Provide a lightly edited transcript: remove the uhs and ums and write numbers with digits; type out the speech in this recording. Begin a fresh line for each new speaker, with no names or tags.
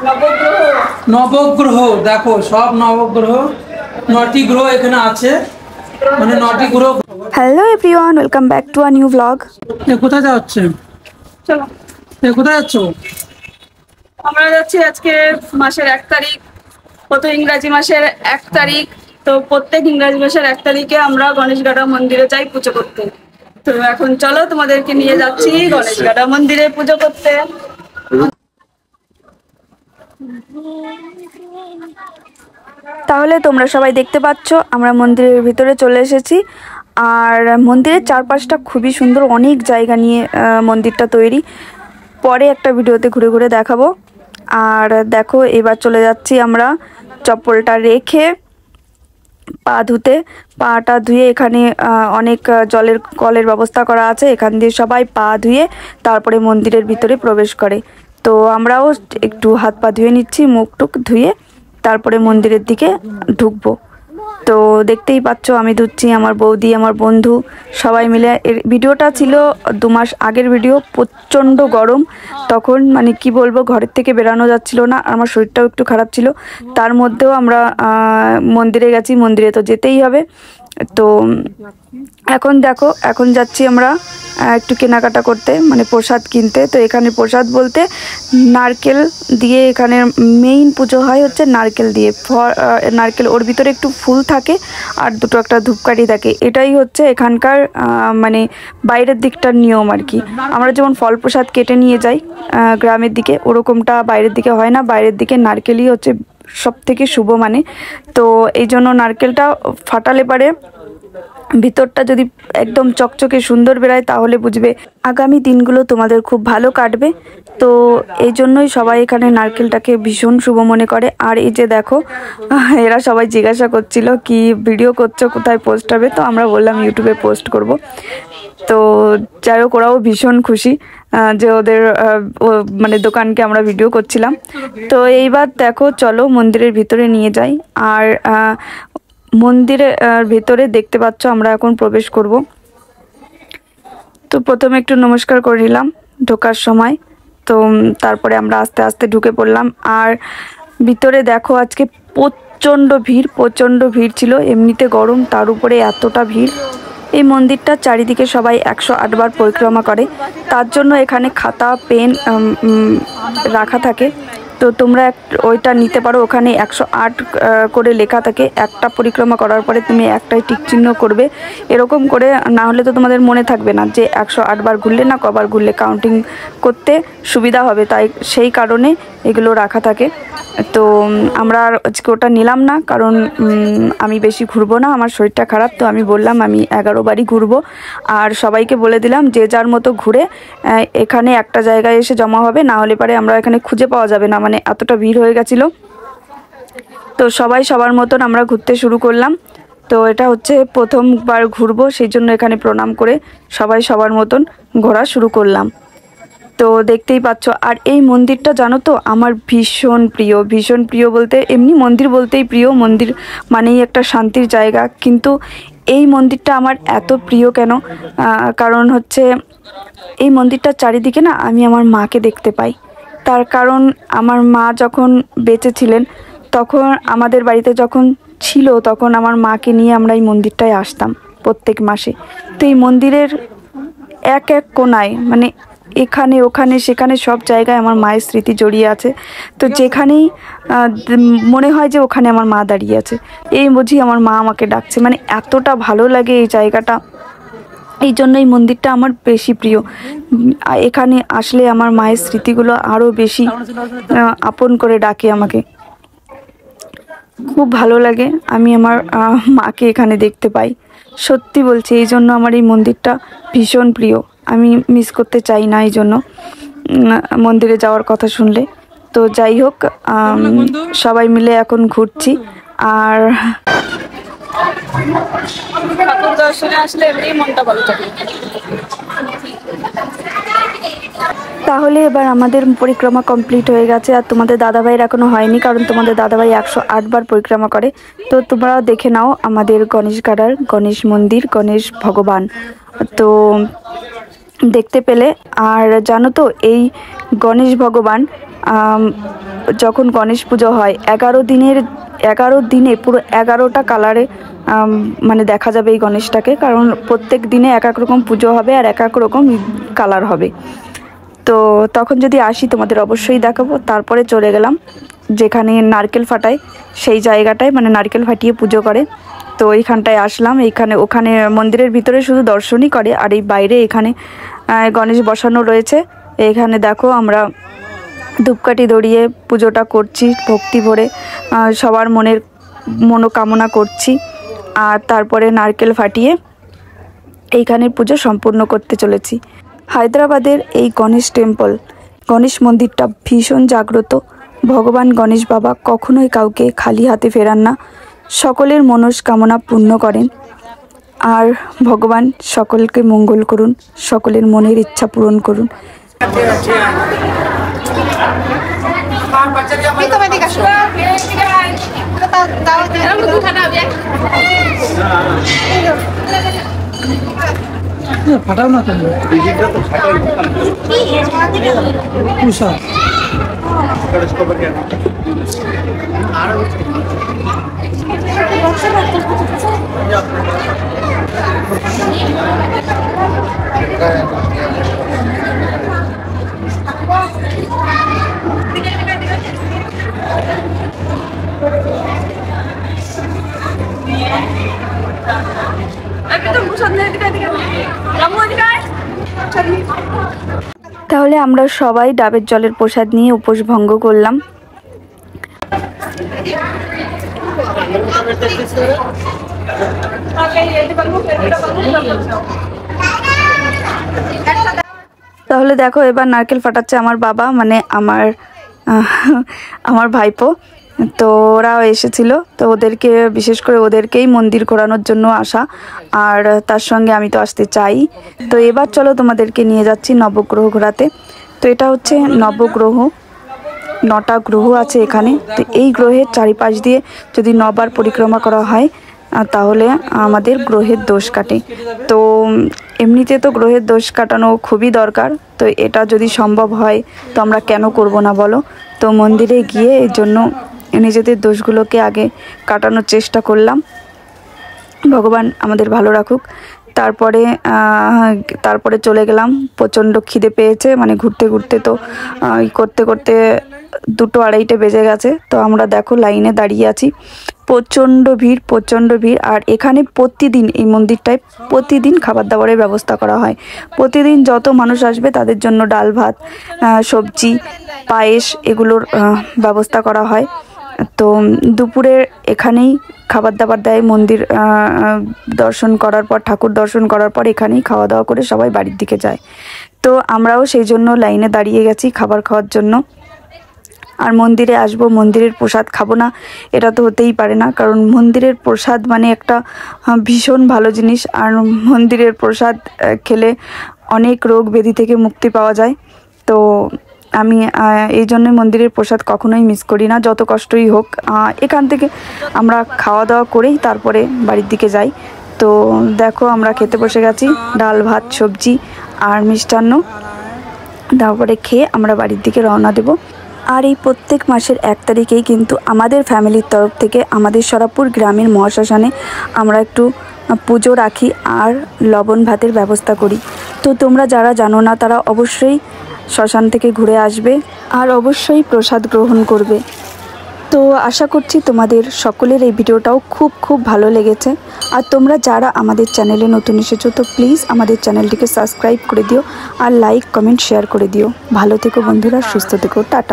নবগ্রহ।
নবগ্রহ দেখো, সব নবগ্রহ, 9টি গ্রহ এখানে আছে, মানে 9টি গ্রহ।
Hello everyone, welcome back to a new blog.
কোথায় যাচ্ছে?
চলো,
কোথায় যাচ্ছ?
আমরা যাচ্ছি আজকে মাসের 1 তারিখ, কত ইংরাজি মাসের 1 তারিখ। তো প্রত্যেক ইংরাজি মাসের 1 তারিখে আমরা গণেশগাড়া মন্দিরে যাই পুজো করতে। তো এখন চলো, তোমাদেরকে নিয়ে যাচ্ছি গণেশগাড়া মন্দিরে পুজো করতে।
তাহলে তোমরা সবাই দেখতে পাচ্ছ আমরা মন্দিরের ভিতরে চলে এসেছি। আর মন্দিরের চারপাশটা খুবই সুন্দর, অনেক জায়গা নিয়ে মন্দিরটা তৈরি। পরে একটা ভিডিওতে ঘুরে ঘুরে দেখাবো। আর দেখো, এবার চলে যাচ্ছি আমরা চপ্পলটা রেখে পা ধুতে। পাটা ধুয়ে এখানে অনেক জলের কলের ব্যবস্থা করা আছে, এখান দিয়ে সবাই পা ধুয়ে তারপরে মন্দিরের ভিতরে প্রবেশ করে। তো আমরাও একটু হাত পা ধুয়ে নিচ্ছি, মুখ টুক ধুয়ে তারপরে মন্দিরের দিকে ঢুকবো। তো দেখতেই পাচ্ছ আমি ধুচ্ছি, আমার বৌদি, আমার বন্ধু সবাই মিলে। এর ভিডিওটা ছিল 2 মাস আগের ভিডিও। প্রচণ্ড গরম তখন, মানে কি বলবো, ঘরের থেকে বেরানো যাচ্ছিল না, আমার শরীরটাও একটু খারাপ ছিল। তার মধ্যেও আমরা মন্দিরে গেছি, মন্দিরে তো যেতেই হবে। তো এখন দেখো, এখন যাচ্ছি আমরা একটু কেনাকাটা করতে, মানে প্রসাদ কিনতে। তো এখানে প্রসাদ বলতে নারকেল দিয়ে, এখানে মেইন পুজো হয় হচ্ছে নারকেল দিয়ে। নারকেল, ওর ভিতরে একটু ফুল থাকে আর দুটো একটা ধূপকাঠি থাকে। এটাই হচ্ছে এখানকার মানে বাইরের দিকটার নিয়ম আর কি। আমরা যেমন ফল প্রসাদ কেটে নিয়ে যাই গ্রামের দিকে, ওরকমটা বাইরের দিকে হয় না। বাইরের দিকে নারকেলই হচ্ছে সব থেকে শুভ মানে। তো এই জন্য নারকেলটা ফাটালে পারে ভিতরটা যদি একদম চকচকে সুন্দর বেরায়, তাহলে বুঝবে আগামী দিনগুলো তোমাদের খুব ভালো কাটবে। তো এই জন্যই সবাই এখানে নারকেলটাকে ভীষণ শুভ মনে করে। আর এই যে দেখো, এরা সবাই জিজ্ঞাসা করছিল কি ভিডিও করছো, কোথায় পোস্ট হবে। তো আমরা বললাম ইউটিউবে পোস্ট করব। তো যাই হোক, ওরাও ভীষণ খুশি যে ওদের মানে দোকানকে আমরা ভিডিও করছিলাম। তো এইবার দেখো, চলো মন্দিরের ভিতরে নিয়ে যাই। আর মন্দিরের ভিতরে দেখতে পাচ্ছ আমরা এখন প্রবেশ করব। তো প্রথমে একটু নমস্কার করে নিলাম ঢোকার সময়। তো তারপরে আমরা আস্তে আস্তে ঢুকে পড়লাম। আর ভিতরে দেখো, আজকে প্রচণ্ড ভিড় ছিল। এমনিতে গরম, তার উপরে এতটা ভিড়। এই মন্দিরটা চারিদিকে সবাই 108 বার পরিক্রমা করে, তার জন্য এখানে খাতা পেন রাখা থাকে। তো তোমরা ওইটা নিতে পারো, ওখানে 108 করে লেখা থাকে। একটা পরিক্রমা করার পরে তুমি একটাই টিক চিহ্ন করবে, এরকম করে। না হলে তো তোমাদের মনে থাকবে না যে 108 বার ঘুরলে না কবার ঘুরলে, কাউন্টিং করতে সুবিধা হবে, তাই সেই কারণে এগুলো রাখা থাকে। তো আমরা আজকে ওটা নিলাম না, কারণ আমি বেশি ঘুরবো না, আমার শরীরটা খারাপ। তো আমি বললাম আমি 11 বারই ঘুরবো। আর সবাইকে বলে দিলাম যে যার মতো ঘুরে এখানে একটা জায়গায় এসে জমা হবে, না হলে পারে আমরা এখানে খুঁজে পাওয়া যাবে না, মানে এতটা ভিড় হয়ে গেছিলো। তো সবাই সবার মতন আমরা ঘুরতে শুরু করলাম। তো এটা হচ্ছে প্রথমবার ঘুরবো, সেই জন্য এখানে প্রণাম করে সবাই সবার মতন ঘোরা শুরু করলাম। তো দেখতেই পাচ্ছ। আর এই মন্দিরটা জানো তো আমার ভীষণ প্রিয় বলতে, এমনি মন্দির বলতেই প্রিয়, মন্দির মানেই একটা শান্তির জায়গা। কিন্তু এই মন্দিরটা আমার এত প্রিয় কেন, কারণ হচ্ছে এই মন্দিরটার চারিদিকে না আমি আমার মাকে দেখতে পাই। তার কারণ আমার মা যখন বেঁচে ছিলেন, তখন আমাদের বাড়িতে যখন ছিল, তখন আমার মাকে নিয়ে আমরা এই মন্দিরটায় আসতাম প্রত্যেক মাসে। তো এই মন্দিরের এক এক কোণায়, মানে এখানে ওখানে সেখানে সব জায়গায় আমার মায়ের স্মৃতি জড়িয়ে আছে। তো যেখানেই মনে হয় যে ওখানে আমার মা দাঁড়িয়ে আছে, এই বুঝি আমার মা আমাকে ডাকছে, মানে এতটা ভালো লাগে এই জায়গাটা। এই জন্য এই মন্দিরটা আমার বেশি প্রিয়। এখানে আসলে আমার মায়ের স্মৃতিগুলো আরও বেশি আপন করে ডাকে আমাকে, খুব ভালো লাগে। আমি আমার মাকে এখানে দেখতে পাই, সত্যি বলছি। এই জন্য আমার এই মন্দিরটা ভীষণ প্রিয়, আমি মিস করতে চাই না এই জন্য মন্দিরে যাওয়ার কথা শুনলে। তো যাই হোক, সবাই মিলে এখন ঘুরছি। আর
ঠাকুর দর্শনে আসলে এমনি মনটা ভালো থাকে।
তাহলে এবার আমাদের পরিক্রমা কমপ্লিট হয়ে গেছে। আর তোমাদের দাদাভাইয়ের এখনো হয়নি, কারণ তোমাদের দাদাভাই 108 বার পরিক্রমা করে। তো তোমরা দেখে নাও আমাদের গণেশগাড়ার গণেশ মন্দির, গণেশ ভগবান তো দেখতে পেলে। আর জানো তো, এই গণেশ ভগবান যখন গণেশ পুজো হয় 11 দিনে পুরো 11টা কালারে মানে দেখা যাবে এই গণেশটাকে, কারণ প্রত্যেক দিনে এক এক রকম পুজো হবে আর এক এক রকম কালার হবে। তো তখন যদি আসি তোমাদের অবশ্যই দেখাবো। তারপরে চলে গেলাম যেখানে নারকেল ফাটায় সেই জায়গাটায়, মানে নারকেল ফাটিয়ে পুজো করে। তো এইখানটায় আসলাম, ওখানে মন্দিরের ভিতরে শুধু দর্শনই করে, আর এই বাইরে এখানে গণেশ বসানো রয়েছে। এখানে দেখো আমরা ধূপকাঠি ধরিয়ে পুজোটা করছি ভক্তি ভরে, সবার মনোকামনা করছি, আর তারপরে নারকেল ফাটিয়ে এইখানের পুজো সম্পূর্ণ করতে চলেছি। হায়দ্রাবাদের এই গণেশ মন্দিরটা ভীষণ জাগ্রত। ভগবান গণেশ বাবা কখনোই কাউকে খালি হাতে ফেরান না, সকলের মনস্কামনা পূর্ণ করেন। আর ভগবান সকলকে মঙ্গল করুন, সকলের মনের ইচ্ছা পূরণ করুন।
ফাটাও না তুমি উষা।
তাহলে আমরা সবাই ডাবের জলের প্রসাদ নিয়ে উপোস ভঙ্গ করলাম। তাহলে দেখো এবার নারকেল ফাটাচ্ছে আমার বাবা, মানে আমার ভাইপো। তো ওরাও এসেছিল, তো ওদেরকে বিশেষ করে ওদেরকেই মন্দির ঘোরানোর জন্য আসা, আর তার সঙ্গে আমি তো আসতে চাই। তো এবার চলো তোমাদেরকে নিয়ে যাচ্ছি নবগ্রহ ঘোরাতে। তো এটা হচ্ছে নবগ্রহ, 9টা গ্রহ আছে এখানে। তো এই গ্রহের চারিপাশ দিয়ে যদি 9বার পরিক্রমা করা হয় তাহলে আমাদের গ্রহের দোষ কাটে। তো এমনিতে তো গ্রহের দোষ কাটানো খুবই দরকার, তো এটা যদি সম্ভব হয় তো আমরা কেন করব না বলো। তো মন্দিরে গিয়ে এর জন্য নিজেদের দোষগুলোকে আগে কাটানোর চেষ্টা করলাম, ভগবান আমাদের ভালো রাখুক। তারপরে চলে গেলাম। প্রচণ্ড খিদে পেয়েছে, মানে ঘুরতে ঘুরতে তো করতে করতে 2-2:30 বেজে গেছে। তো আমরা দেখো লাইনে দাঁড়িয়ে আছি, প্রচণ্ড ভিড়। আর এখানে প্রতিদিন এই মন্দিরটায় প্রতিদিন খাবার দাবারের ব্যবস্থা করা হয়। প্রতিদিন যত মানুষ আসবে তাদের জন্য ডাল ভাত, সবজি, পায়েস এগুলোর ব্যবস্থা করা হয়। তো দুপুরে এখানেই খাবার দাবার দেয়। মন্দির দর্শন করার পর, ঠাকুর দর্শন করার পর এখানেই খাওয়া দাওয়া করে সবাই বাড়ির দিকে যায়। তো আমরাও সেই জন্য লাইনে দাঁড়িয়ে গেছি খাবার খাওয়ার জন্য। আর মন্দিরে আসবো, মন্দিরের প্রসাদ খাবো না এটা তো হতেই পারে না, কারণ মন্দিরের প্রসাদ মানে একটা ভীষণ ভালো জিনিস। আর মন্দিরের প্রসাদ খেলে অনেক রোগ ব্যাধি থেকে মুক্তি পাওয়া যায়। তো আমি এই জন্য মন্দিরের প্রসাদ কখনোই মিস করি না, যত কষ্টই হোক। এখান থেকে আমরা খাওয়া দাওয়া করেই তারপরে বাড়ির দিকে যাই। তো দেখো আমরা খেতে বসে গেছি, ডাল ভাত সবজি আর মিষ্টান্ন। তারপরে খেয়ে আমরা বাড়ির দিকে রওনা দেব। আর এই প্রত্যেক মাসের 1 তারিখেই কিন্তু আমাদের ফ্যামিলির তরফ থেকে আমাদের সরাপুর গ্রামের মহাশ্মশানে আমরা একটু পুজো রাখি আর লবণ ভাতের ব্যবস্থা করি। তো তোমরা যারা জানো না তারা অবশ্যই শ্মশান থেকে ঘুরে আসবে আর অবশ্যই প্রসাদ গ্রহণ করবে। তো আশা করছি তোমাদের সকলের এই ভিডিওটাও খুব ভালো লেগেছে। আর তোমরা যারা আমাদের চ্যানেলে নতুন এসেছো তো প্লিজ আমাদের চ্যানেলটিকে সাবস্ক্রাইব করে দিও আর লাইক কমেন্ট শেয়ার করে দিও। ভালো থেকো বন্ধুরা, সুস্থ থেকো, টাটা।